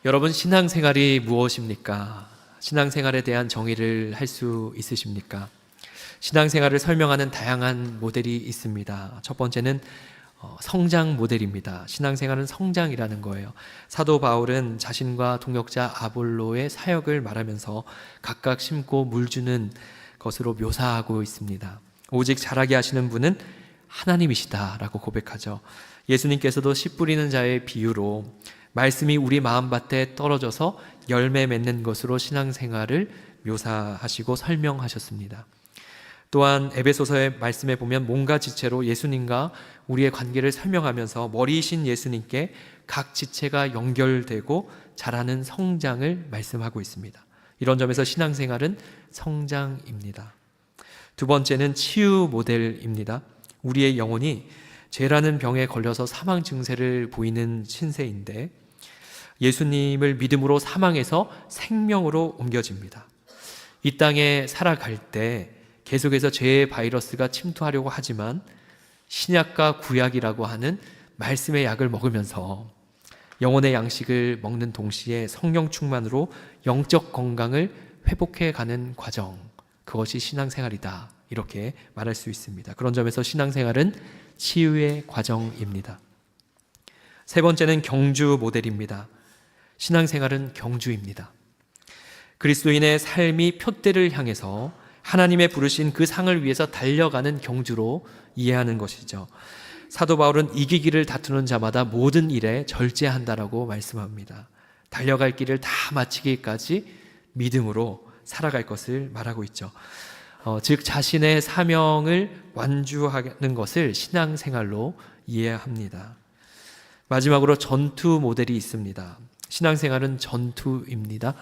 여러분, 신앙생활이 무엇입니까? 신앙생활에 대한 정의를 할 수 있으십니까? 신앙생활을 설명하는 다양한 모델이 있습니다. 첫 번째는 성장 모델입니다. 신앙생활은 성장이라는 거예요. 사도 바울은 자신과 동역자 아볼로의 사역을 말하면서 각각 심고 물 주는 것으로 묘사하고 있습니다. 오직 자라게 하시는 분은 하나님이시다라고 고백하죠. 예수님께서도 씨 뿌리는 자의 비유로 말씀이 우리 마음밭에 떨어져서 열매 맺는 것으로 신앙생활을 묘사하시고 설명하셨습니다. 또한 에베소서의 말씀에 보면 몸과 지체로 예수님과 우리의 관계를 설명하면서 머리이신 예수님께 각 지체가 연결되고 자라는 성장을 말씀하고 있습니다. 이런 점에서 신앙생활은 성장입니다. 두 번째는 치유 모델입니다. 우리의 영혼이 죄라는 병에 걸려서 사망 증세를 보이는 신세인데 예수님을 믿음으로 사망에서 생명으로 옮겨집니다. 이 땅에 살아갈 때 계속해서 죄의 바이러스가 침투하려고 하지만 신약과 구약이라고 하는 말씀의 약을 먹으면서 영혼의 양식을 먹는 동시에 성령 충만으로 영적 건강을 회복해가는 과정, 그것이 신앙생활이다, 이렇게 말할 수 있습니다. 그런 점에서 신앙생활은 치유의 과정입니다. 세 번째는 경주 모델입니다. 신앙생활은 경주입니다. 그리스도인의 삶이 표대를 향해서 하나님의 부르신 그 상을 위해서 달려가는 경주로 이해하는 것이죠. 사도 바울은 이기기를 다투는 자마다 모든 일에 절제한다라고 말씀합니다. 달려갈 길을 다 마치기까지 믿음으로 살아갈 것을 말하고 있죠. 즉 자신의 사명을 완주하는 것을 신앙생활로 이해합니다. 마지막으로 전투 모델이 있습니다. 신앙생활은 전투입니다.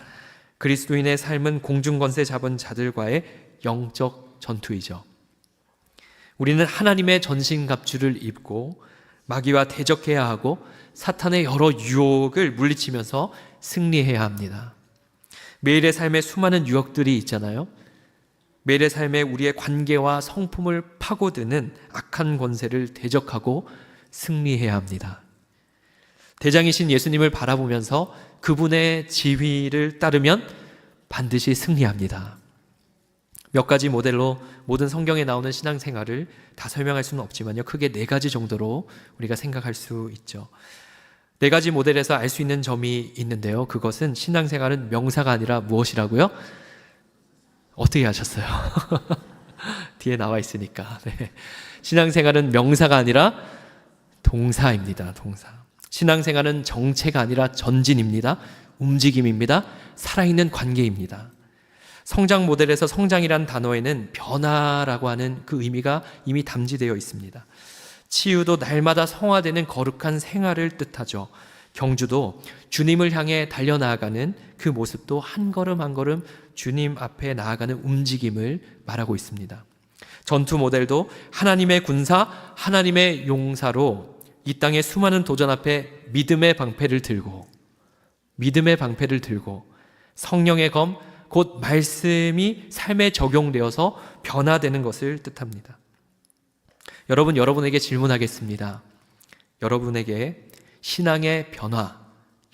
그리스도인의 삶은 공중권세 잡은 자들과의 영적 전투이죠. 우리는 하나님의 전신갑주를 입고 마귀와 대적해야 하고 사탄의 여러 유혹을 물리치면서 승리해야 합니다. 매일의 삶에 수많은 유혹들이 있잖아요. 매일의 삶에 우리의 관계와 성품을 파고드는 악한 권세를 대적하고 승리해야 합니다. 대장이신 예수님을 바라보면서 그분의 지휘를 따르면 반드시 승리합니다. 몇 가지 모델로 모든 성경에 나오는 신앙생활을 다 설명할 수는 없지만요, 크게 네 가지 정도로 우리가 생각할 수 있죠. 네 가지 모델에서 알 수 있는 점이 있는데요, 그것은 신앙생활은 명사가 아니라 무엇이라고요? 어떻게 하셨어요? 뒤에 나와 있으니까. 네. 신앙생활은 명사가 아니라 동사입니다. 동사. 신앙생활은 정체가 아니라 전진입니다. 움직임입니다. 살아있는 관계입니다. 성장 모델에서 성장이란 단어에는 변화라고 하는 그 의미가 이미 담지되어 있습니다. 치유도 날마다 성화되는 거룩한 생활을 뜻하죠. 경주도 주님을 향해 달려나아가는 그 모습도 한 걸음 한 걸음 주님 앞에 나아가는 움직임을 말하고 있습니다. 전투 모델도 하나님의 군사, 하나님의 용사로 이 땅의 수많은 도전 앞에 믿음의 방패를 들고 성령의 검, 곧 말씀이 삶에 적용되어서 변화되는 것을 뜻합니다. 여러분에게 질문하겠습니다. 여러분에게 신앙의 변화,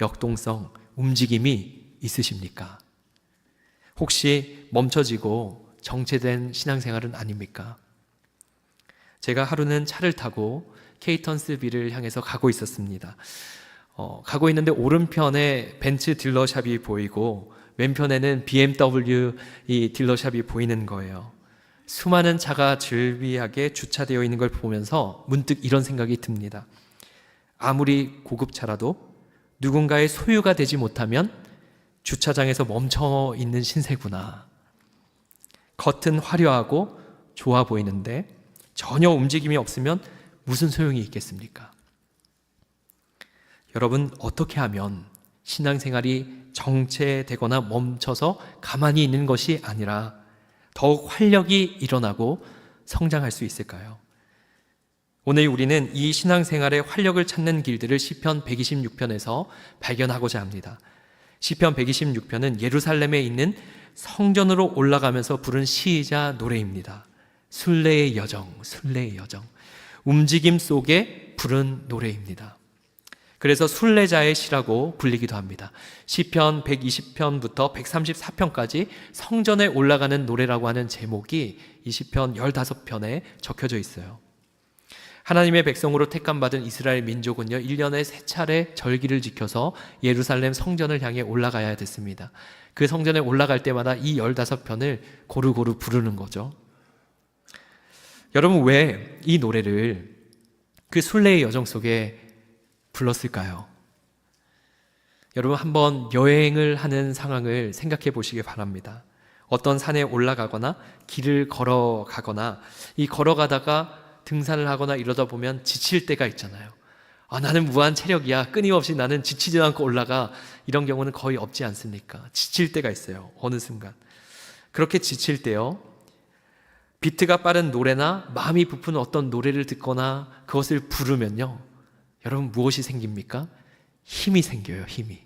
역동성, 움직임이 있으십니까? 혹시 멈춰지고 정체된 신앙생활은 아닙니까? 제가 하루는 차를 타고 케이턴스빌을 향해서 가고 있었습니다. 가고 있는데 오른편에 벤츠 딜러샵이 보이고 왼편에는 BMW 이 딜러샵이 보이는 거예요. 수많은 차가 즐비하게 주차되어 있는 걸 보면서 문득 이런 생각이 듭니다. 아무리 고급차라도 누군가의 소유가 되지 못하면 주차장에서 멈춰 있는 신세구나. 겉은 화려하고 좋아 보이는데 전혀 움직임이 없으면 무슨 소용이 있겠습니까? 여러분, 어떻게 하면 신앙생활이 정체되거나 멈춰서 가만히 있는 것이 아니라 더욱 활력이 일어나고 성장할 수 있을까요? 오늘 우리는 이 신앙생활의 활력을 찾는 길들을 시편 126편에서 발견하고자 합니다. 시편 126편은 예루살렘에 있는 성전으로 올라가면서 부른 시이자 노래입니다. 순례의 여정, 움직임 속에 부른 노래입니다. 그래서 순례자의 시라고 불리기도 합니다. 시편 120편부터 134편까지 성전에 올라가는 노래라고 하는 제목이 이 시편 15편에 적혀져 있어요. 하나님의 백성으로 택함받은 이스라엘 민족은요, 1년에 3차례 절기를 지켜서 예루살렘 성전을 향해 올라가야 됐습니다. 그 성전에 올라갈 때마다 이 15편을 고루고루 부르는 거죠. 여러분, 왜 이 노래를 그 순례의 여정 속에 불렀을까요? 여러분, 한번 여행을 하는 상황을 생각해 보시기 바랍니다. 어떤 산에 올라가거나 길을 걸어가거나 이 걸어가다가 등산을 하거나 이러다 보면 지칠 때가 있잖아요. 나는 무한 체력이야, 끊임없이 나는 지치지 않고 올라가, 이런 경우는 거의 없지 않습니까? 지칠 때가 있어요. 어느 순간. 그렇게 지칠 때요, 비트가 빠른 노래나 마음이 부푼 어떤 노래를 듣거나 그것을 부르면요, 여러분, 무엇이 생깁니까? 힘이 생겨요. 힘이.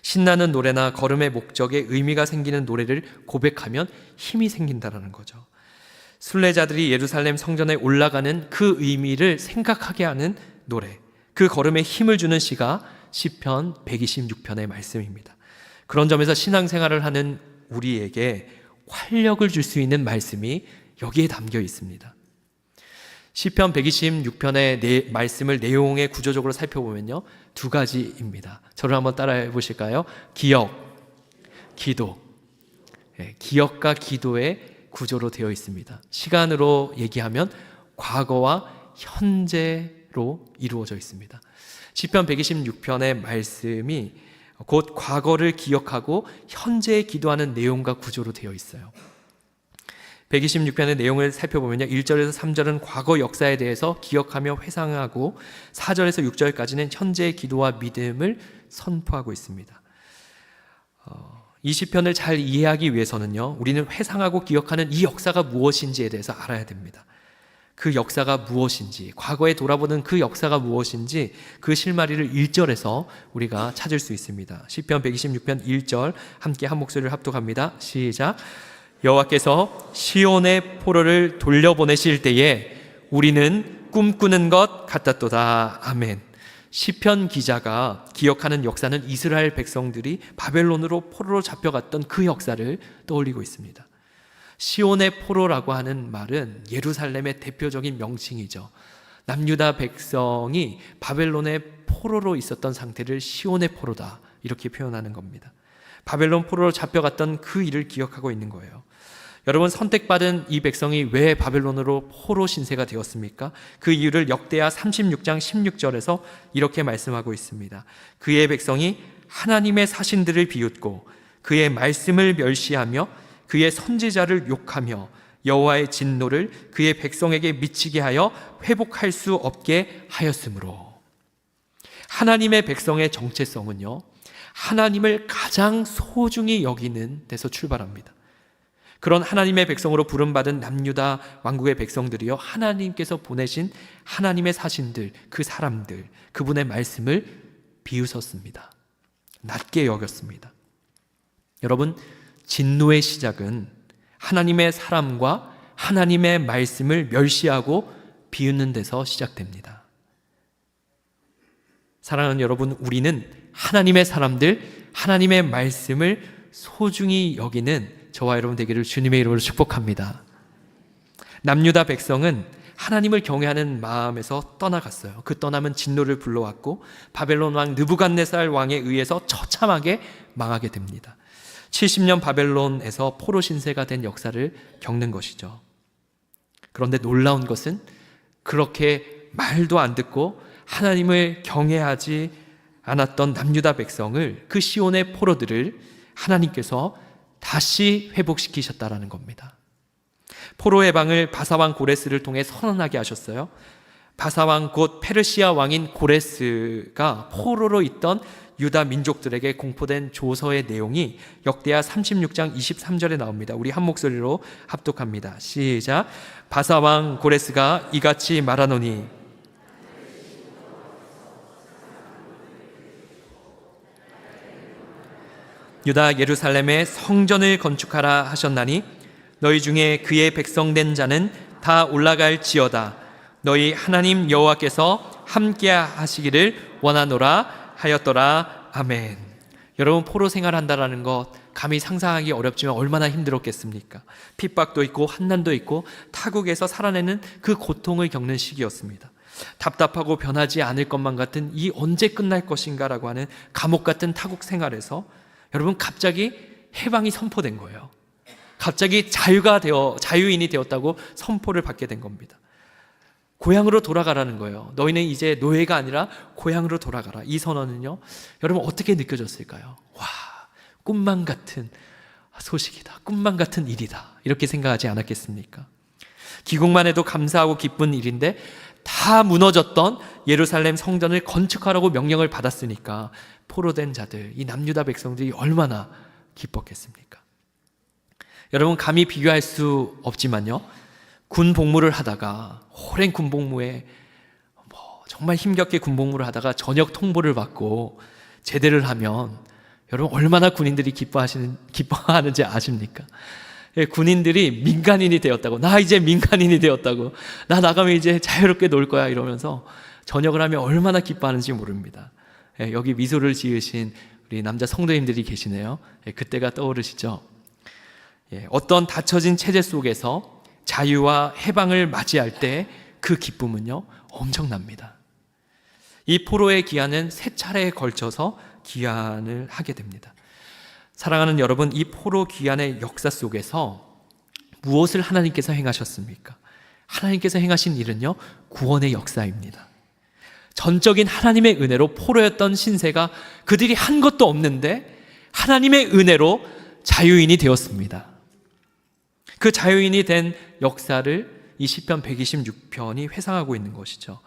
신나는 노래나 걸음의 목적에 의미가 생기는 노래를 고백하면 힘이 생긴다는 거죠. 순례자들이 예루살렘 성전에 올라가는 그 의미를 생각하게 하는 노래, 그 걸음에 힘을 주는 시가 시편 126편의 말씀입니다. 그런 점에서 신앙생활을 하는 우리에게 활력을 줄 수 있는 말씀이 여기에 담겨 있습니다. 시편 126편의 말씀을 내용의 구조적으로 살펴보면요, 2가지입니다. 저를 한번 따라해 보실까요? 기억, 기도. 기억과 기도의 구조로 되어 있습니다. 시간으로 얘기하면 과거와 현재로 이루어져 있습니다. 시편 126편의 말씀이 곧 과거를 기억하고 현재에 기도하는 내용과 구조로 되어 있어요. 126편의 내용을 살펴보면요, 1절에서 3절은 과거 역사에 대해서 기억하며 회상하고 4절에서 6절까지는 현재의 기도와 믿음을 선포하고 있습니다. 이 시편을 잘 이해하기 위해서는요, 우리는 회상하고 기억하는 이 역사가 무엇인지에 대해서 알아야 됩니다. 그 역사가 무엇인지, 과거에 돌아보는 그 역사가 무엇인지 그 실마리를 1절에서 우리가 찾을 수 있습니다. 시편 126편 1절 함께 한 목소리를 합독합니다. 시작. 여호와께서 시온의 포로를 돌려보내실 때에 우리는 꿈꾸는 것 같았도다. 아멘. 시편 기자가 기억하는 역사는 이스라엘 백성들이 바벨론으로 포로로 잡혀갔던 그 역사를 떠올리고 있습니다. 시온의 포로라고 하는 말은 예루살렘의 대표적인 명칭이죠. 남유다 백성이 바벨론의 포로로 있었던 상태를 시온의 포로다, 이렇게 표현하는 겁니다. 바벨론 포로로 잡혀갔던 그 일을 기억하고 있는 거예요. 여러분, 선택받은 이 백성이 왜 바벨론으로 포로 신세가 되었습니까? 그 이유를 역대하 36장 16절에서 이렇게 말씀하고 있습니다. 그의 백성이 하나님의 사신들을 비웃고 그의 말씀을 멸시하며 그의 선지자를 욕하며 여호와의 진노를 그의 백성에게 미치게 하여 회복할 수 없게 하였으므로. 하나님의 백성의 정체성은요, 하나님을 가장 소중히 여기는 데서 출발합니다. 그런 하나님의 백성으로 부름받은 남유다 왕국의 백성들이요, 하나님께서 보내신 하나님의 사신들, 그 사람들, 그분의 말씀을 비웃었습니다. 낮게 여겼습니다. 여러분, 진노의 시작은 하나님의 사람과 하나님의 말씀을 멸시하고 비웃는 데서 시작됩니다. 사랑하는 여러분, 우리는 하나님의 사람들, 하나님의 말씀을 소중히 여기는 저와 여러분 되기를 주님의 이름으로 축복합니다. 남유다 백성은 하나님을 경외하는 마음에서 떠나갔어요. 그 떠남은 진노를 불러왔고 바벨론 왕 느부갓네살 왕에 의해서 처참하게 망하게 됩니다. 70년 바벨론에서 포로 신세가 된 역사를 겪는 것이죠. 그런데 놀라운 것은 그렇게 말도 안 듣고 하나님을 경외하지 않았던 남유다 백성을, 그 시온의 포로들을 하나님께서 다시 회복시키셨다라는 겁니다. 포로 해방을 바사왕 고레스를 통해 선언하게 하셨어요. 바사왕 곧 페르시아 왕인 고레스가 포로로 있던 유다 민족들에게 공포된 조서의 내용이 역대하 36장 23절에 나옵니다. 우리 한 목소리로 합독합니다. 시작. 바사왕 고레스가 이같이 말하노니 유다 예루살렘에 성전을 건축하라 하셨나니 너희 중에 그의 백성된 자는 다 올라갈지어다. 너희 하나님 여호와께서 함께 하시기를 원하노라 하였더라. 아멘. 여러분, 포로 생활한다라는 것 감히 상상하기 어렵지만 얼마나 힘들었겠습니까? 핍박도 있고 환난도 있고 타국에서 살아내는 그 고통을 겪는 시기였습니다. 답답하고 변하지 않을 것만 같은 이 언제 끝날 것인가라고 하는 감옥 같은 타국 생활에서 여러분, 갑자기 해방이 선포된 거예요. 갑자기 자유인이 되었다고 선포를 받게 된 겁니다. 고향으로 돌아가라는 거예요. 너희는 이제 노예가 아니라 고향으로 돌아가라. 이 선언은요, 여러분 어떻게 느껴졌을까요? 와, 꿈만 같은 소식이다. 꿈만 같은 일이다. 이렇게 생각하지 않았겠습니까? 귀국만 해도 감사하고 기쁜 일인데 다 무너졌던 예루살렘 성전을 건축하라고 명령을 받았으니까 포로된 자들, 이 남유다 백성들이 얼마나 기뻤겠습니까? 여러분, 감히 비교할 수 없지만요, 군 복무를 하다가 오랜 군 복무에 정말 힘겹게 군 복무를 하다가 저녁 통보를 받고 제대를 하면 여러분 얼마나 군인들이 기뻐하는지 아십니까? 예, 군인들이 민간인이 되었다고, 나 이제 민간인이 되었다고, 나 나가면 이제 자유롭게 놀 거야 이러면서 저녁을 하면 얼마나 기뻐하는지 모릅니다. 예, 여기 미소를 지으신 우리 남자 성도님들이 계시네요. 예, 그때가 떠오르시죠? 예, 어떤 닫혀진 체제 속에서 자유와 해방을 맞이할 때 그 기쁨은요, 엄청납니다. 이 포로의 기한은 3차례에 걸쳐서 기한을 하게 됩니다. 사랑하는 여러분, 이 포로 기한의 역사 속에서 무엇을 하나님께서 행하셨습니까? 하나님께서 행하신 일은요, 구원의 역사입니다. 전적인 하나님의 은혜로 포로였던 신세가 그들이 한 것도 없는데 하나님의 은혜로 자유인이 되었습니다. 그 자유인이 된 역사를 이 시편 126편이 회상하고 있는 것이죠.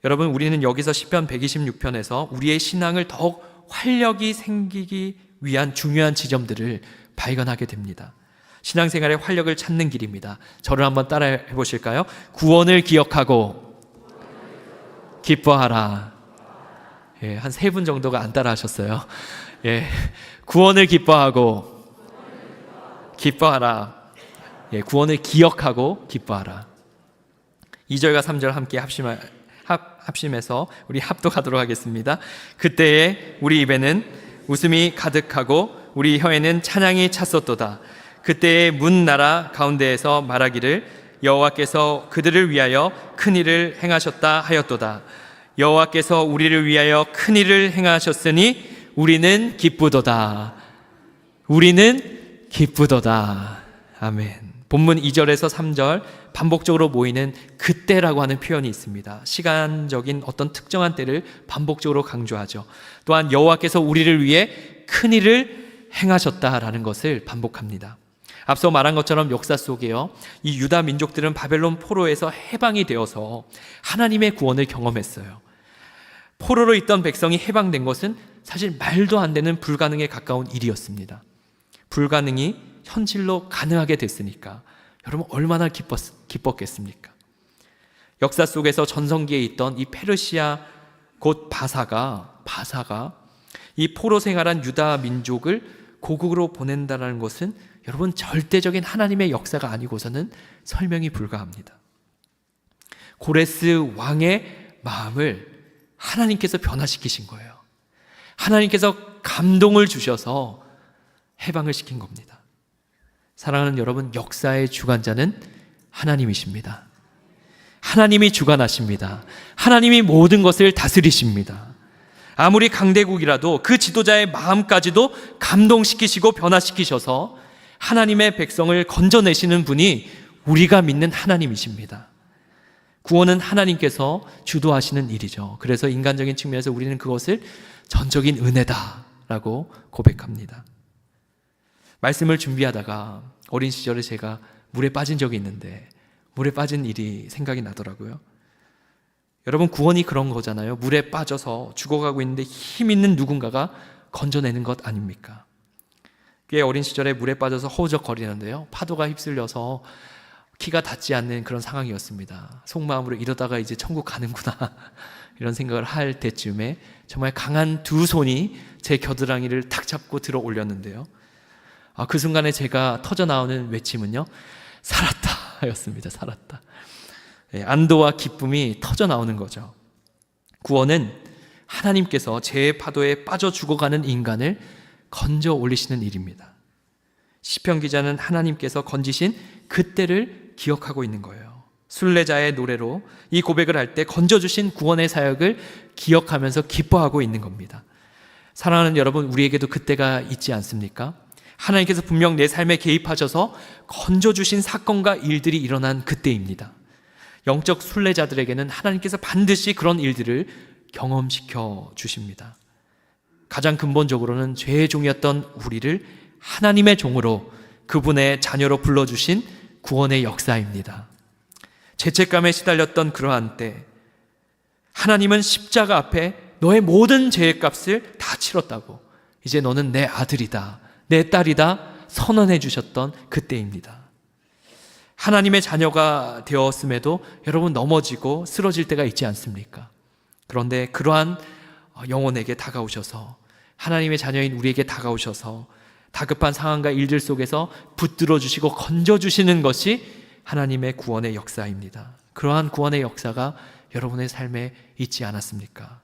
여러분, 우리는 여기서 시편 126편에서 우리의 신앙을 더욱 활력이 생기기 위한 중요한 지점들을 발견하게 됩니다. 신앙생활의 활력을 찾는 길입니다. 저를 한번 따라해 보실까요? 구원을 기억하고 기뻐하라. 예, 한 3분 정도가 안 따라 하셨어요. 예, 구원을 기뻐하고 기뻐하라. 예, 구원을 기억하고 기뻐하라. 2절과 3절 함께 합심해서 우리 합독하도록 하겠습니다. 그때에 우리 입에는 웃음이 가득하고 우리 혀에는 찬양이 찼었도다. 그때에 문 나라 가운데에서 말하기를 여호와께서 그들을 위하여 큰 일을 행하셨다 하였도다. 여호와께서 우리를 위하여 큰 일을 행하셨으니 우리는 기쁘도다. 우리는 기쁘도다. 아멘. 본문 2절에서 3절 반복적으로 모이는 그때라고 하는 표현이 있습니다. 시간적인 어떤 특정한 때를 반복적으로 강조하죠. 또한 여호와께서 우리를 위해 큰 일을 행하셨다라는 것을 반복합니다. 앞서 말한 것처럼 역사 속에요, 이 유다 민족들은 바벨론 포로에서 해방이 되어서 하나님의 구원을 경험했어요. 포로로 있던 백성이 해방된 것은 사실 말도 안 되는 불가능에 가까운 일이었습니다. 불가능이 현실로 가능하게 됐으니까 여러분 얼마나 기뻤겠습니까? 역사 속에서 전성기에 있던 이 페르시아 곧 바사가 이 포로 생활한 유다 민족을 고국으로 보낸다는 것은 여러분 절대적인 하나님의 역사가 아니고서는 설명이 불가합니다. 고레스 왕의 마음을 하나님께서 변화시키신 거예요. 하나님께서 감동을 주셔서 해방을 시킨 겁니다. 사랑하는 여러분, 역사의 주관자는 하나님이십니다. 하나님이 주관하십니다. 하나님이 모든 것을 다스리십니다. 아무리 강대국이라도 그 지도자의 마음까지도 감동시키시고 변화시키셔서 하나님의 백성을 건져내시는 분이 우리가 믿는 하나님이십니다. 구원은 하나님께서 주도하시는 일이죠. 그래서 인간적인 측면에서 우리는 그것을 전적인 은혜다라고 고백합니다. 말씀을 준비하다가 어린 시절에 제가 물에 빠진 적이 있는데 물에 빠진 일이 생각이 나더라고요. 여러분, 구원이 그런 거잖아요. 물에 빠져서 죽어가고 있는데 힘 있는 누군가가 건져내는 것 아닙니까? 꽤 어린 시절에 물에 빠져서 허우적거리는데요, 파도가 휩쓸려서 키가 닿지 않는 그런 상황이었습니다. 속마음으로 이러다가 이제 천국 가는구나 이런 생각을 할 때쯤에 정말 강한 2손이 제 겨드랑이를 탁 잡고 들어 올렸는데요, 그 순간에 제가 터져나오는 외침은요, 살았다 였습니다. 살았다. 안도와 기쁨이 터져나오는 거죠. 구원은 하나님께서 죄의 파도에 빠져 죽어가는 인간을 건져 올리시는 일입니다. 시편 기자는 하나님께서 건지신 그때를 기억하고 있는 거예요. 순례자의 노래로 이 고백을 할 때 건져주신 구원의 사역을 기억하면서 기뻐하고 있는 겁니다. 사랑하는 여러분, 우리에게도 그때가 있지 않습니까? 하나님께서 분명 내 삶에 개입하셔서 건져주신 사건과 일들이 일어난 그때입니다. 영적 순례자들에게는 하나님께서 반드시 그런 일들을 경험시켜 주십니다. 가장 근본적으로는 죄의 종이었던 우리를 하나님의 종으로, 그분의 자녀로 불러주신 구원의 역사입니다. 죄책감에 시달렸던 그러한 때 하나님은 십자가 앞에 너의 모든 죄의 값을 다 치렀다고, 이제 너는 내 아들이다, 내 딸이다 선언해 주셨던 그때입니다. 하나님의 자녀가 되었음에도 여러분 넘어지고 쓰러질 때가 있지 않습니까? 그런데 그러한 영혼에게 다가오셔서, 하나님의 자녀인 우리에게 다가오셔서 다급한 상황과 일들 속에서 붙들어 주시고 건져 주시는 것이 하나님의 구원의 역사입니다. 그러한 구원의 역사가 여러분의 삶에 있지 않았습니까?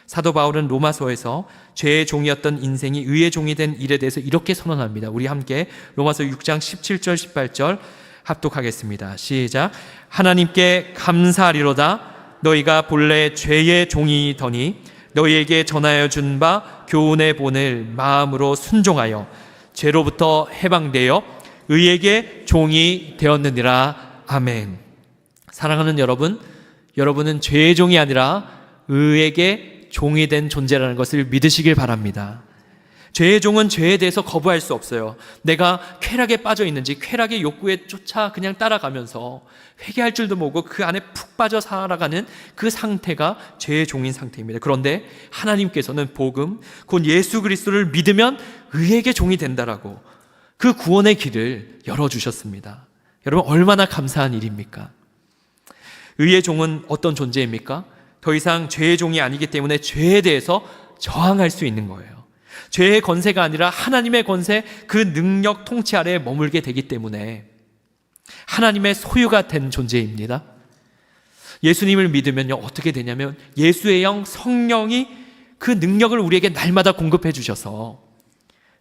사도 바울은 로마서에서 죄의 종이었던 인생이 의의 종이 된 일에 대해서 이렇게 선언합니다. 우리 함께 로마서 6장 17절 18절 합독하겠습니다. 시작. 하나님께 감사하리로다. 너희가 본래 죄의 종이더니 너희에게 전하여 준 바 교훈의 본을 마음으로 순종하여 죄로부터 해방되어 의에게 종이 되었느니라. 아멘. 사랑하는 여러분, 여러분은 죄의 종이 아니라 의에게 종이 된 존재라는 것을 믿으시길 바랍니다. 죄의 종은 죄에 대해서 거부할 수 없어요. 내가 쾌락에 빠져 있는지, 쾌락의 욕구에 쫓아 그냥 따라가면서 회개할 줄도 모르고 그 안에 푹 빠져 살아가는 그 상태가 죄의 종인 상태입니다. 그런데 하나님께서는 복음, 곧 예수 그리스도를 믿으면 의에게 종이 된다라고 그 구원의 길을 열어주셨습니다. 여러분, 얼마나 감사한 일입니까? 의의 종은 어떤 존재입니까? 더 이상 죄의 종이 아니기 때문에 죄에 대해서 저항할 수 있는 거예요. 죄의 권세가 아니라 하나님의 권세, 그 능력 통치 아래에 머물게 되기 때문에 하나님의 소유가 된 존재입니다. 예수님을 믿으면요, 어떻게 되냐면 예수의 영, 성령이 그 능력을 우리에게 날마다 공급해 주셔서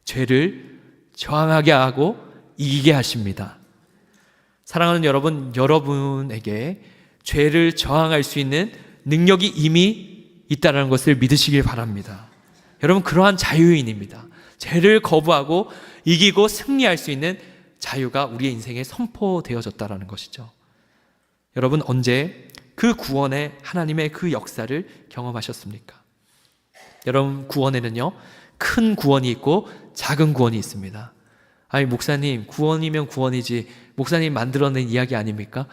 죄를 저항하게 하고 이기게 하십니다. 사랑하는 여러분, 여러분에게 죄를 저항할 수 있는 능력이 이미 있다는 것을 믿으시길 바랍니다. 여러분, 그러한 자유인입니다. 죄를 거부하고 이기고 승리할 수 있는 자유가 우리의 인생에 선포되어졌다는 것이죠. 여러분, 언제 그 구원의 하나님의 그 역사를 경험하셨습니까? 여러분, 구원에는요, 큰 구원이 있고 작은 구원이 있습니다. 아니, 목사님, 구원이면 구원이지 목사님 만들어낸 이야기 아닙니까?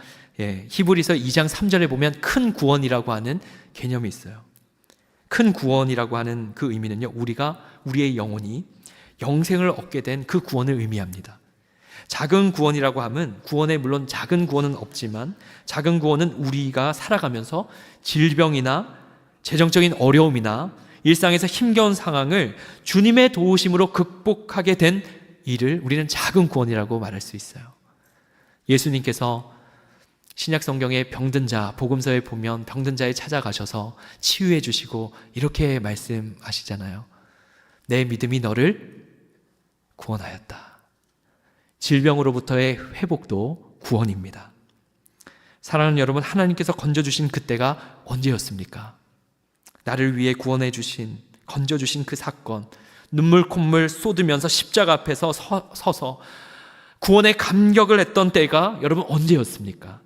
히브리서 2장 3절에 보면 큰 구원이라고 하는 개념이 있어요. 큰 구원이라고 하는 그 의미는요, 우리의 영혼이 영생을 얻게 된 그 구원을 의미합니다. 작은 구원이라고 하면, 구원에 물론 작은 구원은 없지만 작은 구원은 우리가 살아가면서 질병이나 재정적인 어려움이나 일상에서 힘겨운 상황을 주님의 도우심으로 극복하게 된 일을 우리는 작은 구원이라고 말할 수 있어요. 예수님께서 신약 성경에 병든 자, 복음서에 보면 병든 자에 찾아가셔서 치유해 주시고 이렇게 말씀하시잖아요. 내 믿음이 너를 구원하였다. 질병으로부터의 회복도 구원입니다. 사랑하는 여러분, 하나님께서 건져주신 그때가 언제였습니까? 나를 위해 구원해 주신, 건져주신 그 사건, 눈물 콧물 쏟으면서 십자가 앞에서 서서 구원의 감격을 했던 때가 여러분 언제였습니까?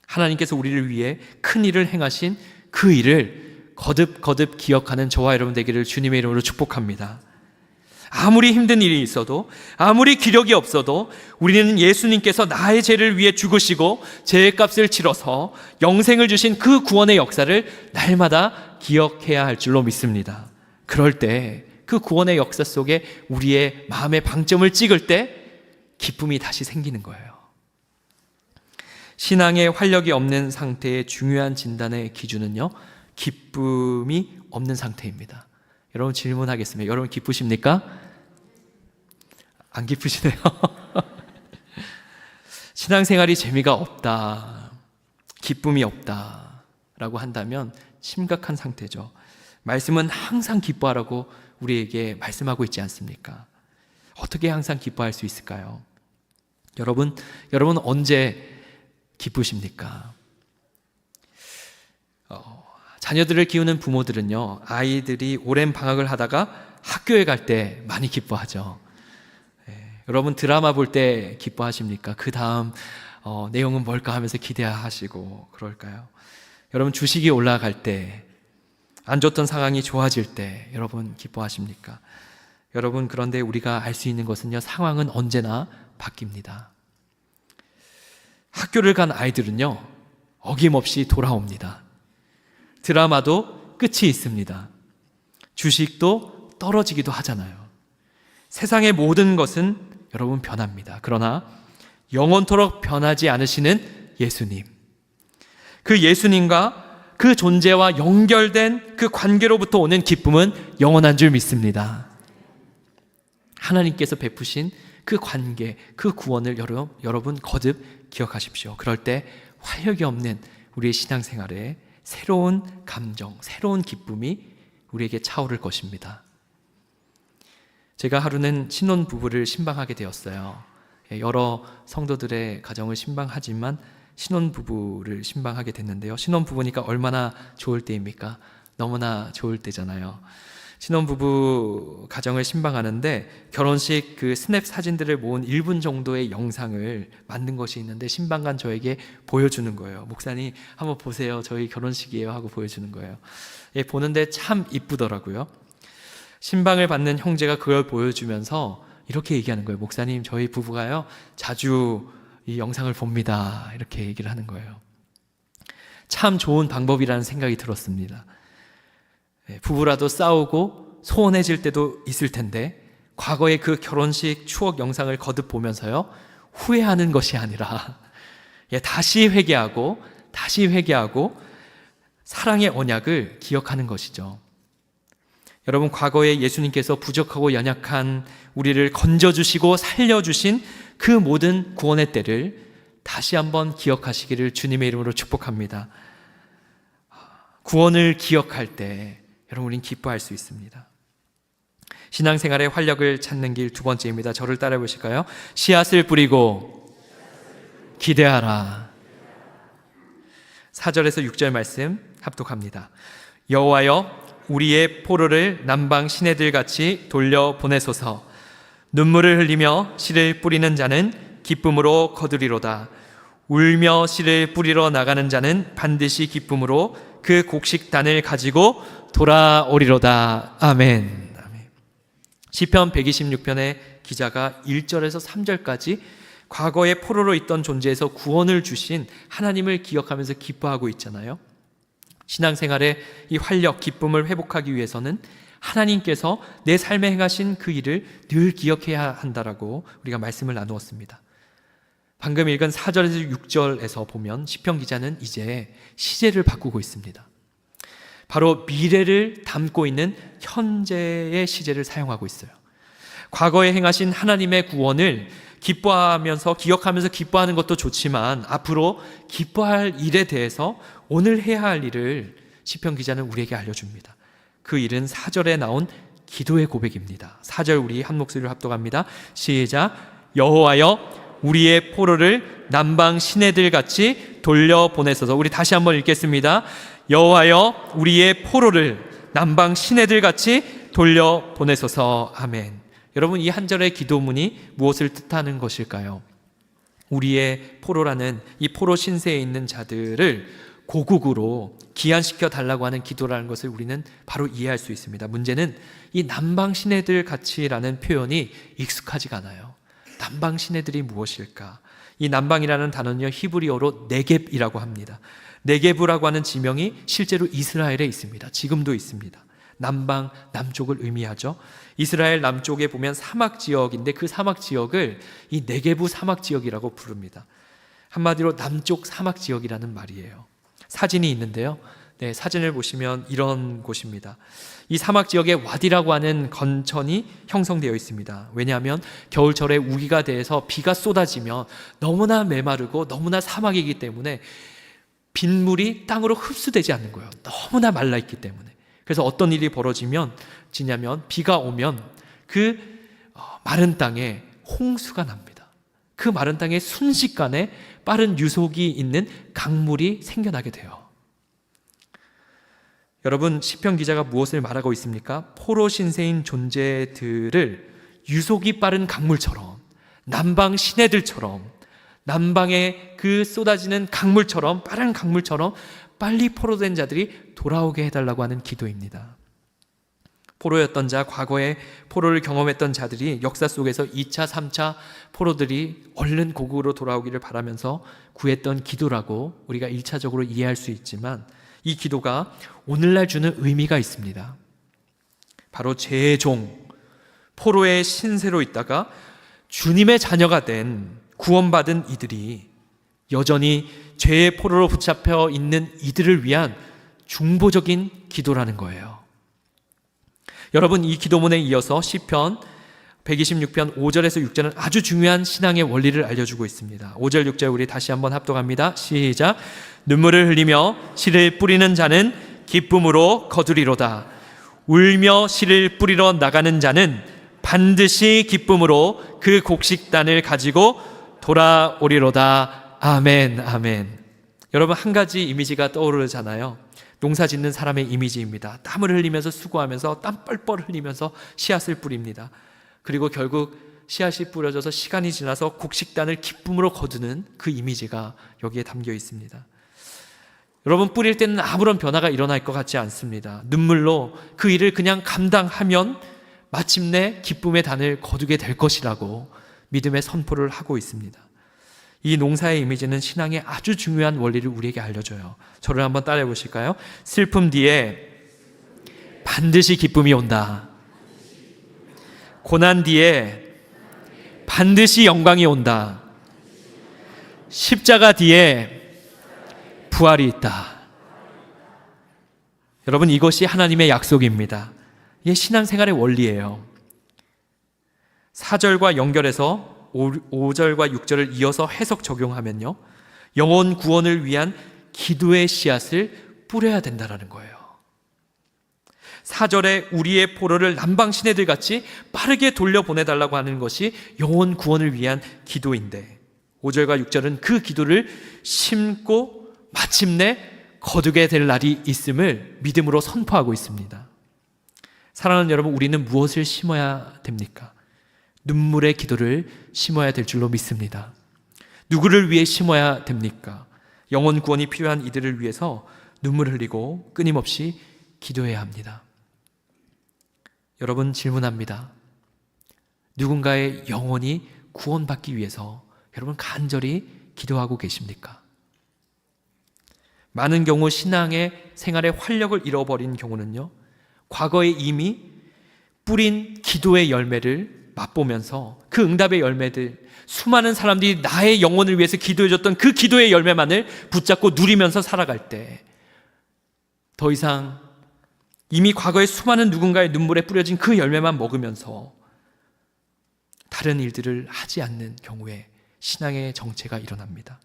하나님께서 우리를 위해 큰 일을 행하신 그 일을 거듭거듭 기억하는 저와 여러분 되기를 주님의 이름으로 축복합니다. 아무리 힘든 일이 있어도, 아무리 기력이 없어도 우리는 예수님께서 나의 죄를 위해 죽으시고 죄의 값을 치러서 영생을 주신 그 구원의 역사를 날마다 기억해야 할 줄로 믿습니다. 그럴 때 그 구원의 역사 속에 우리의 마음의 방점을 찍을 때 기쁨이 다시 생기는 거예요. 신앙의 활력이 없는 상태의 중요한 진단의 기준은요, 기쁨이 없는 상태입니다. 여러분, 질문하겠습니다. 여러분 기쁘십니까? 안 기쁘시네요. 신앙생활이 재미가 없다, 기쁨이 없다 라고 한다면 심각한 상태죠. 말씀은 항상 기뻐하라고 우리에게 말씀하고 있지 않습니까? 어떻게 항상 기뻐할 수 있을까요? 여러분 언제 기쁘십니까? 자녀들을 키우는 부모들은요, 아이들이 오랜 방학을 하다가 학교에 갈 때 많이 기뻐하죠. 여러분 드라마 볼 때 기뻐하십니까? 그 다음 내용은 뭘까 하면서 기대하시고 그럴까요? 여러분 주식이 올라갈 때, 안 좋던 상황이 좋아질 때 여러분 기뻐하십니까? 여러분, 그런데 우리가 알 수 있는 것은요, 상황은 언제나 바뀝니다. 학교를 간 아이들은요, 어김없이 돌아옵니다. 드라마도 끝이 있습니다. 주식도 떨어지기도 하잖아요. 세상의 모든 것은 여러분 변합니다. 그러나 영원토록 변하지 않으시는 예수님, 그 예수님과 그 존재와 연결된 그 관계로부터 오는 기쁨은 영원한 줄 믿습니다. 하나님께서 베푸신 그 관계, 그 구원을 여러분 거듭 기억하십시오. 그럴 때 활력이 없는 우리의 신앙생활에 새로운 감정, 새로운 기쁨이 우리에게 차오를 것입니다. 제가 하루는 신혼부부를 신방하게 되었어요. 여러 성도들의 가정을 신방하지만 신혼부부를 신방하게 됐는데요, 신혼부부니까 얼마나 좋을 때입니까? 너무나 좋을 때잖아요. 신혼부부 가정을 신방하는데 결혼식 그 스냅 사진들을 모은 1분 정도의 영상을 만든 것이 있는데, 신방간 저에게 보여주는 거예요. 목사님 한번 보세요, 저희 결혼식이에요 하고 보여주는 거예요. 보는데 참 이쁘더라고요. 신방을 받는 형제가 그걸 보여주면서 이렇게 얘기하는 거예요. 목사님, 저희 부부가요 자주 이 영상을 봅니다, 이렇게 얘기를 하는 거예요. 참 좋은 방법이라는 생각이 들었습니다. 부부라도 싸우고 소원해질 때도 있을 텐데, 과거의 그 결혼식 추억 영상을 거듭 보면서요, 후회하는 것이 아니라 다시 회개하고 사랑의 언약을 기억하는 것이죠. 여러분, 과거에 예수님께서 부족하고 연약한 우리를 건져주시고 살려주신 그 모든 구원의 때를 다시 한번 기억하시기를 주님의 이름으로 축복합니다. 구원을 기억할 때 여러분, 우린 기뻐할 수 있습니다. 신앙생활의 활력을 찾는 길 두 번째입니다. 저를 따라해 보실까요? 씨앗을 뿌리고 기대하라. 4절에서 6절 말씀 합독합니다. 여호와여, 우리의 포로를 남방 시내들같이 돌려보내소서. 눈물을 흘리며 씨를 뿌리는 자는 기쁨으로 거두리로다. 울며 씨를 뿌리러 나가는 자는 반드시 기쁨으로 그 곡식단을 가지고 돌아오리로다. 아멘. 시편 126편의 기자가 1절에서 3절까지 과거의 포로로 있던 존재에서 구원을 주신 하나님을 기억하면서 기뻐하고 있잖아요. 신앙생활의 이 활력, 기쁨을 회복하기 위해서는 하나님께서 내 삶에 행하신 그 일을 늘 기억해야 한다라고 우리가 말씀을 나누었습니다. 방금 읽은 4절에서 6절에서 보면 시편 기자는 이제 시제를 바꾸고 있습니다. 바로 미래를 담고 있는 현재의 시제를 사용하고 있어요. 과거에 행하신 하나님의 구원을 기뻐하면서 기억하면서 기뻐하는 것도 좋지만, 앞으로 기뻐할 일에 대해서 오늘 해야 할 일을 시편 기자는 우리에게 알려줍니다. 그 일은 4절에 나온 기도의 고백입니다. 4절 우리 한 목소리로 합독합니다. 시작. 여호와여, 우리의 포로를 남방 시내들같이 돌려보내소서. 우리 다시 한번 읽겠습니다. 여호와여, 우리의 포로를 남방 시내들같이 돌려보내소서. 아멘. 여러분, 이 한 절의 기도문이 무엇을 뜻하는 것일까요? 우리의 포로라는 이 포로 신세에 있는 자들을 고국으로 귀환시켜 달라고 하는 기도라는 것을 우리는 바로 이해할 수 있습니다. 문제는 이 남방 시내들 같이라는 표현이 익숙하지가 않아요. 남방 시내들이 무엇일까? 이 남방이라는 단어는요, 히브리어로 네겝이라고 합니다. 네겝이라고 하는 지명이 실제로 이스라엘에 있습니다. 지금도 있습니다. 남방, 남쪽을 의미하죠. 이스라엘 남쪽에 보면 사막 지역인데 그 사막 지역을 이 네겝 사막 지역이라고 부릅니다. 한마디로 남쪽 사막 지역이라는 말이에요. 사진이 있는데요, 사진을 보시면 이런 곳입니다. 이 사막 지역에 와디라고 하는 건천이 형성되어 있습니다. 왜냐하면 겨울철에 우기가 돼서 비가 쏟아지면 너무나 메마르고 너무나 사막이기 때문에 빈물이 땅으로 흡수되지 않는 거예요. 너무나 말라있기 때문에. 그래서 어떤 일이 벌어지냐면 비가 오면 그 마른 땅에 홍수가 납니다. 그 마른 땅에 순식간에 빠른 유속이 있는 강물이 생겨나게 돼요. 여러분, 시편 기자가 무엇을 말하고 있습니까? 포로 신세인 존재들을 유속이 빠른 강물처럼, 남방 시내들처럼, 남방의 그 쏟아지는 강물처럼, 빠른 강물처럼 빨리 포로된 자들이 돌아오게 해달라고 하는 기도입니다. 포로였던 자, 과거에 포로를 경험했던 자들이 역사 속에서 2차, 3차 포로들이 얼른 고국으로 돌아오기를 바라면서 구했던 기도라고 우리가 1차적으로 이해할 수 있지만, 이 기도가 오늘날 주는 의미가 있습니다. 바로 죄의 종, 포로의 신세로 있다가 주님의 자녀가 된 구원받은 이들이 여전히 죄의 포로로 붙잡혀 있는 이들을 위한 중보적인 기도라는 거예요. 여러분, 이 기도문에 이어서 시편 126편 5절에서 6절은 아주 중요한 신앙의 원리를 알려주고 있습니다. 5절 6절 우리 다시 한번 합독합니다. 시작. 눈물을 흘리며 씨를 뿌리는 자는 기쁨으로 거두리로다. 울며 씨를 뿌리러 나가는 자는 반드시 기쁨으로 그 곡식단을 가지고 돌아오리로다. 아멘, 아멘. 여러분, 한 가지 이미지가 떠오르잖아요. 농사 짓는 사람의 이미지입니다. 땀을 흘리면서 수고하면서 땀 뻘뻘 흘리면서 씨앗을 뿌립니다. 그리고 결국 씨앗이 뿌려져서 시간이 지나서 곡식단을 기쁨으로 거두는 그 이미지가 여기에 담겨 있습니다. 여러분, 뿌릴 때는 아무런 변화가 일어날 것 같지 않습니다. 눈물로 그 일을 그냥 감당하면 마침내 기쁨의 단을 거두게 될 것이라고 믿음의 선포를 하고 있습니다. 이 농사의 이미지는 신앙의 아주 중요한 원리를 우리에게 알려줘요. 저를 한번 따라해 보실까요? 슬픔 뒤에 반드시 기쁨이 온다. 고난 뒤에 반드시 영광이 온다. 십자가 뒤에 부활이 있다. 여러분, 이것이 하나님의 약속입니다. 이게 신앙생활의 원리예요. 4절과 연결해서 5절과 6절을 이어서 해석 적용하면요, 영혼 구원을 위한 기도의 씨앗을 뿌려야 된다는 거예요. 4절에 우리의 포로를 남방 시내들 같이 빠르게 돌려보내달라고 하는 것이 영혼 구원을 위한 기도인데, 5절과 6절은 그 기도를 심고 마침내 거두게 될 날이 있음을 믿음으로 선포하고 있습니다. 사랑하는 여러분, 우리는 무엇을 심어야 됩니까? 눈물의 기도를 심어야 될 줄로 믿습니다. 누구를 위해 심어야 됩니까? 영혼 구원이 필요한 이들을 위해서 눈물을 흘리고 끊임없이 기도해야 합니다. 여러분, 질문합니다. 누군가의 영혼이 구원받기 위해서 여러분 간절히 기도하고 계십니까? 많은 경우 신앙의 생활의 활력을 잃어버린 경우는요, 과거에 이미 뿌린 기도의 열매를 맛보면서 그 응답의 열매들, 수많은 사람들이 나의 영혼을 위해서 기도해줬던 그 기도의 열매만을 붙잡고 누리면서 살아갈 때 더 이상 이미 과거에 수많은 누군가의 눈물에 뿌려진 그 열매만 먹으면서 다른 일들을 하지 않는 경우에 신앙의 정체가 일어납니다.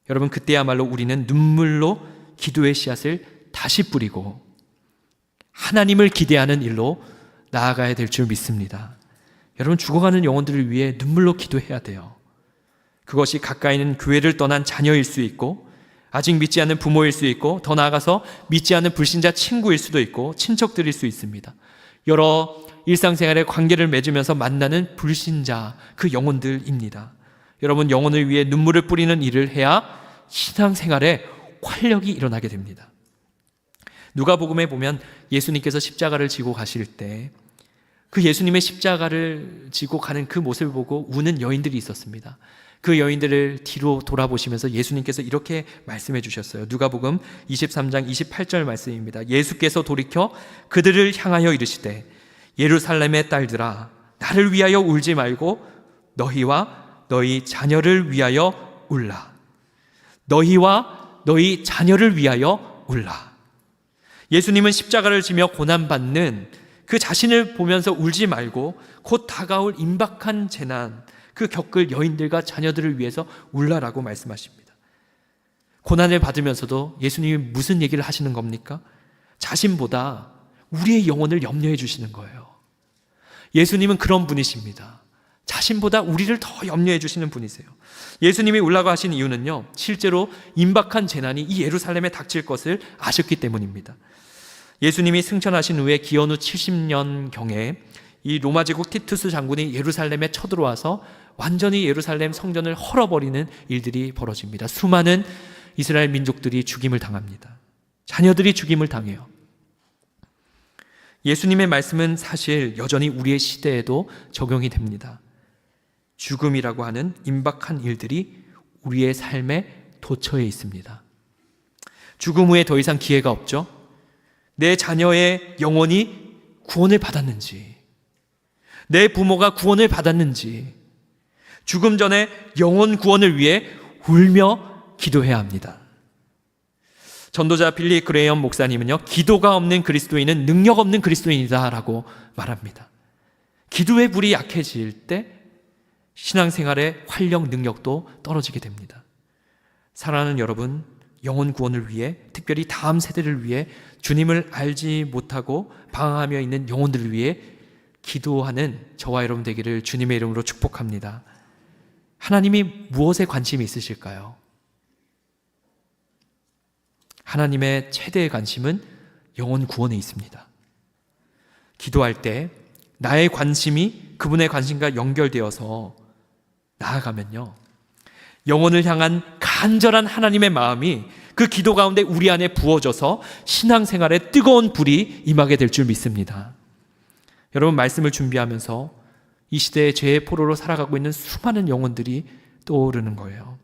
여러분, 그때야말로 우리는 눈물로 기도의 씨앗을 다시 뿌리고 하나님을 기대하는 일로 나아가야 될 줄 믿습니다. 여러분, 죽어가는 영혼들을 위해 눈물로 기도해야 돼요. 그것이 가까이 있는 교회를 떠난 자녀일 수 있고, 아직 믿지 않는 부모일 수 있고, 더 나아가서 믿지 않는 불신자 친구일 수도 있고, 친척들일 수 있습니다. 여러 일상생활의 관계를 맺으면서 만나는 불신자, 그 영혼들입니다. 여러분, 영혼을 위해 눈물을 뿌리는 일을 해야 신앙생활에 활력이 일어나게 됩니다. 누가복음에 보면 예수님께서 십자가를 지고 가실 때 그 예수님의 십자가를 지고 가는 그 모습을 보고 우는 여인들이 있었습니다. 그 여인들을 뒤로 돌아보시면서 예수님께서 이렇게 말씀해 주셨어요. 누가복음 23장 28절 말씀입니다. 예수께서 돌이켜 그들을 향하여 이르시되 예루살렘의 딸들아, 나를 위하여 울지 말고 너희와 너희 자녀를 위하여 울라. 너희와 너희 자녀를 위하여 울라. 예수님은 십자가를 지며 고난받는 그 자신을 보면서 울지 말고 곧 다가올 임박한 재난, 그 겪을 여인들과 자녀들을 위해서 울라라고 말씀하십니다. 고난을 받으면서도 예수님이 무슨 얘기를 하시는 겁니까? 자신보다 우리의 영혼을 염려해 주시는 거예요. 예수님은 그런 분이십니다. 자신보다 우리를 더 염려해 주시는 분이세요. 예수님이 올라가신 이유는요, 실제로 임박한 재난이 이 예루살렘에 닥칠 것을 아셨기 때문입니다. 예수님이 승천하신 후에 기원 후 70년경에 이 로마 제국 티투스 장군이 예루살렘에 쳐들어와서 완전히 예루살렘 성전을 헐어버리는 일들이 벌어집니다. 수많은 이스라엘 민족들이 죽임을 당합니다. 자녀들이 죽임을 당해요. 예수님의 말씀은 사실 여전히 우리의 시대에도 적용이 됩니다. 죽음이라고 하는 임박한 일들이 우리의 삶에 도처에 있습니다. 죽음 후에 더 이상 기회가 없죠. 내 자녀의 영혼이 구원을 받았는지, 내 부모가 구원을 받았는지, 죽음 전에 영혼 구원을 위해 울며 기도해야 합니다. 전도자 빌리 그레이엄 목사님은요, 기도가 없는 그리스도인은 능력 없는 그리스도인이다 라고 말합니다. 기도의 불이 약해질 때 신앙생활의 활력 능력도 떨어지게 됩니다. 사랑하는 여러분, 영혼 구원을 위해, 특별히 다음 세대를 위해, 주님을 알지 못하고 방황하며 있는 영혼들을 위해 기도하는 저와 여러분 되기를 주님의 이름으로 축복합니다. 하나님이 무엇에 관심이 있으실까요? 하나님의 최대의 관심은 영혼 구원에 있습니다. 기도할 때 나의 관심이 그분의 관심과 연결되어서 나아가면요, 영혼을 향한 간절한 하나님의 마음이 그 기도 가운데 우리 안에 부어져서 신앙생활에 뜨거운 불이 임하게 될 줄 믿습니다. 여러분, 말씀을 준비하면서 이 시대의 죄의 포로로 살아가고 있는 수많은 영혼들이 떠오르는 거예요.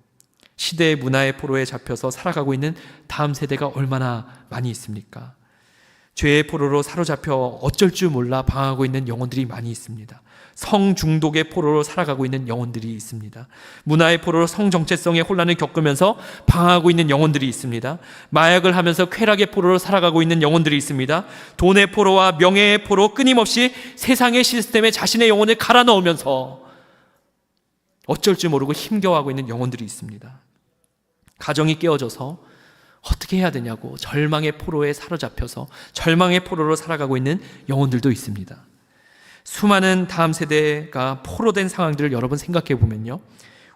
시대의 문화의 포로에 잡혀서 살아가고 있는 다음 세대가 얼마나 많이 있습니까? 죄의 포로로 사로잡혀 어쩔 줄 몰라 방황하고 있는 영혼들이 많이 있습니다. 성중독의 포로로 살아가고 있는 영혼들이 있습니다. 문화의 포로로 성정체성의 혼란을 겪으면서 방황하고 있는 영혼들이 있습니다. 마약을 하면서 쾌락의 포로로 살아가고 있는 영혼들이 있습니다. 돈의 포로와 명예의 포로, 끊임없이 세상의 시스템에 자신의 영혼을 갈아 넣으면서 어쩔 줄 모르고 힘겨워하고 있는 영혼들이 있습니다. 가정이 깨어져서 어떻게 해야 되냐고 절망의 포로에 사로잡혀서 절망의 포로로 살아가고 있는 영혼들도 있습니다. 수많은 다음 세대가 포로된 상황들을 여러분 생각해 보면요,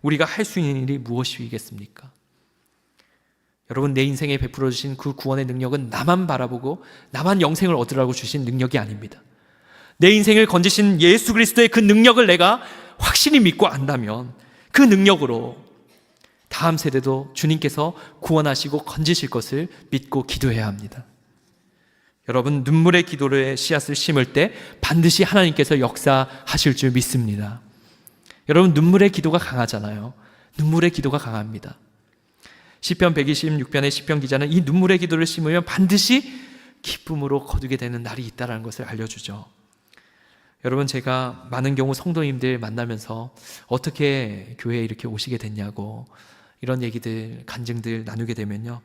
우리가 할 수 있는 일이 무엇이겠습니까? 여러분, 내 인생에 베풀어 주신 그 구원의 능력은 나만 바라보고 나만 영생을 얻으라고 주신 능력이 아닙니다. 내 인생을 건지신 예수 그리스도의 그 능력을 내가 확신히 믿고 안다면 그 능력으로 다음 세대도 주님께서 구원하시고 건지실 것을 믿고 기도해야 합니다. 여러분, 눈물의 기도의 씨앗을 심을 때 반드시 하나님께서 역사하실 줄 믿습니다. 여러분, 눈물의 기도가 강하잖아요. 눈물의 기도가 강합니다. 시편 126편의 시편 기자는 이 눈물의 기도를 심으면 반드시 기쁨으로 거두게 되는 날이 있다는 것을 알려주죠. 여러분, 제가 많은 경우 성도님들 만나면서 어떻게 교회에 이렇게 오시게 됐냐고 이런 얘기들, 간증들 나누게 되면요,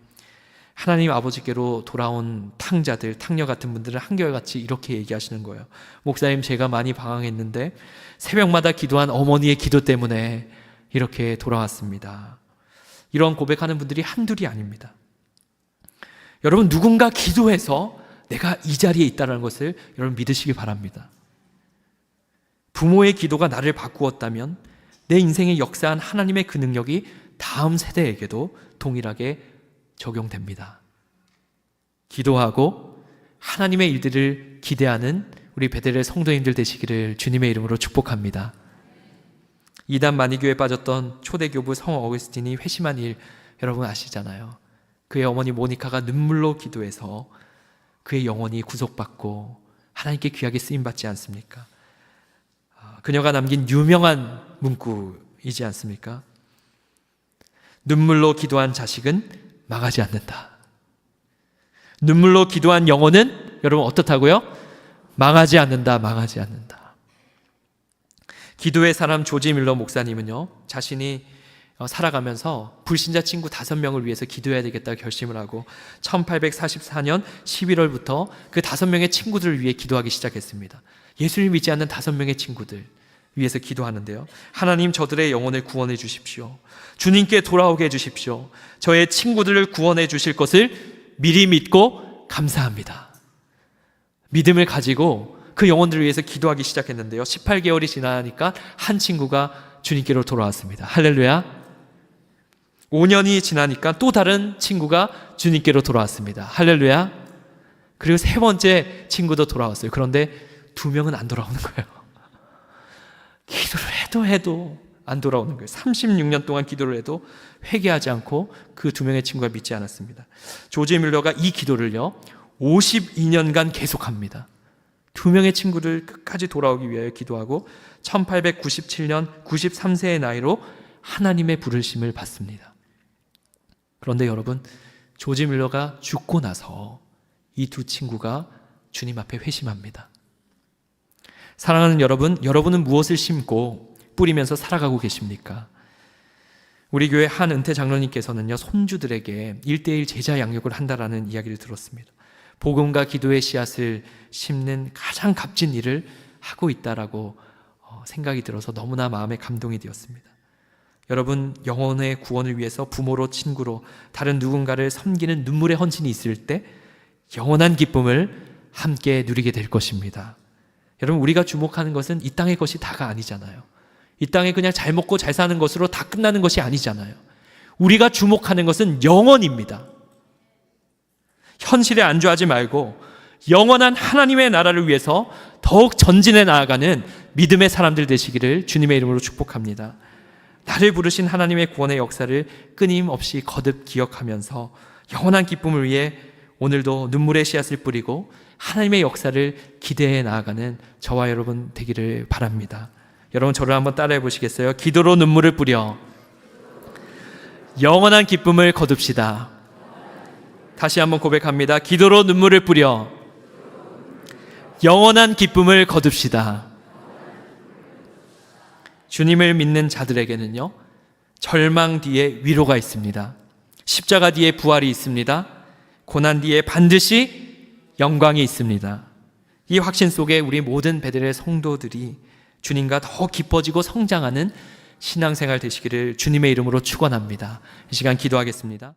하나님 아버지께로 돌아온 탕자들, 탕녀 같은 분들은 한결같이 이렇게 얘기하시는 거예요. 목사님, 제가 많이 방황했는데 새벽마다 기도한 어머니의 기도 때문에 이렇게 돌아왔습니다. 이런 고백하는 분들이 한둘이 아닙니다. 여러분, 누군가 기도해서 내가 이 자리에 있다는 것을 여러분 믿으시기 바랍니다. 부모의 기도가 나를 바꾸었다면 내 인생에 역사한 하나님의 그 능력이 다음 세대에게도 동일하게 적용됩니다. 기도하고 하나님의 일들을 기대하는 우리 베델의 성도님들 되시기를 주님의 이름으로 축복합니다. 이단 만이교에 빠졌던 초대교부 성 어거스틴이 회심한 일 여러분 아시잖아요. 그의 어머니 모니카가 눈물로 기도해서 그의 영혼이 구속받고 하나님께 귀하게 쓰임받지 않습니까? 그녀가 남긴 유명한 문구이지 않습니까? 눈물로 기도한 자식은 망하지 않는다. 눈물로 기도한 영혼은 여러분 어떻다고요? 망하지 않는다, 망하지 않는다. 기도의 사람 조지 밀러 목사님은요, 자신이 살아가면서 불신자 친구 5명을 위해서 기도해야 되겠다 결심을 하고 1844년 11월부터 그 5명의 친구들을 위해 기도하기 시작했습니다. 예수를 믿지 않는 5명의 친구들, 위해서 기도하는데요. 하나님, 저들의 영혼을 구원해 주십시오. 주님께 돌아오게 해주십시오. 저의 친구들을 구원해 주실 것을 미리 믿고 감사합니다. 믿음을 가지고 그 영혼들을 위해서 기도하기 시작했는데요. 18개월이 지나니까 한 친구가 주님께로 돌아왔습니다. 할렐루야. 5년이 지나니까 또 다른 친구가 주님께로 돌아왔습니다. 할렐루야. 그리고 세 번째 친구도 돌아왔어요. 그런데 2명은 안 돌아오는 거예요. 기도를 해도 안 돌아오는 거예요. 36년 동안 기도를 해도 회개하지 않고 그 2명의 친구가 믿지 않았습니다. 조지 뮬러가 이 기도를요 52년간 계속합니다. 2명의 친구들 끝까지 돌아오기 위하여 기도하고 1897년 93세의 나이로 하나님의 부르심을 받습니다. 그런데 여러분, 조지 뮬러가 죽고 나서 이 2 친구가 주님 앞에 회심합니다. 사랑하는 여러분, 여러분은 무엇을 심고 뿌리면서 살아가고 계십니까? 우리 교회 한 은퇴 장로님께서는요, 손주들에게 1:1 제자 양육을 한다라는 이야기를 들었습니다. 복음과 기도의 씨앗을 심는 가장 값진 일을 하고 있다라고 생각이 들어서 너무나 마음에 감동이 되었습니다. 여러분, 영혼의 구원을 위해서 부모로, 친구로, 다른 누군가를 섬기는 눈물의 헌신이 있을 때 영원한 기쁨을 함께 누리게 될 것입니다. 여러분, 우리가 주목하는 것은 이 땅의 것이 다가 아니잖아요. 이 땅에 그냥 잘 먹고 잘 사는 것으로 다 끝나는 것이 아니잖아요. 우리가 주목하는 것은 영원입니다. 현실에 안주하지 말고 영원한 하나님의 나라를 위해서 더욱 전진해 나아가는 믿음의 사람들 되시기를 주님의 이름으로 축복합니다. 나를 부르신 하나님의 구원의 역사를 끊임없이 거듭 기억하면서 영원한 기쁨을 위해 오늘도 눈물의 씨앗을 뿌리고 하나님의 역사를 기대해 나아가는 저와 여러분 되기를 바랍니다. 여러분, 저를 한번 따라해 보시겠어요? 기도로 눈물을 뿌려 영원한 기쁨을 거둡시다. 다시 한번 고백합니다. 기도로 눈물을 뿌려 영원한 기쁨을 거둡시다. 주님을 믿는 자들에게는요, 절망 뒤에 위로가 있습니다. 십자가 뒤에 부활이 있습니다. 고난 뒤에 반드시 영광이 있습니다. 이 확신 속에 우리 모든 베델의 성도들이 주님과 더 깊어지고 성장하는 신앙생활 되시기를 주님의 이름으로 축원합니다. 이 시간 기도하겠습니다.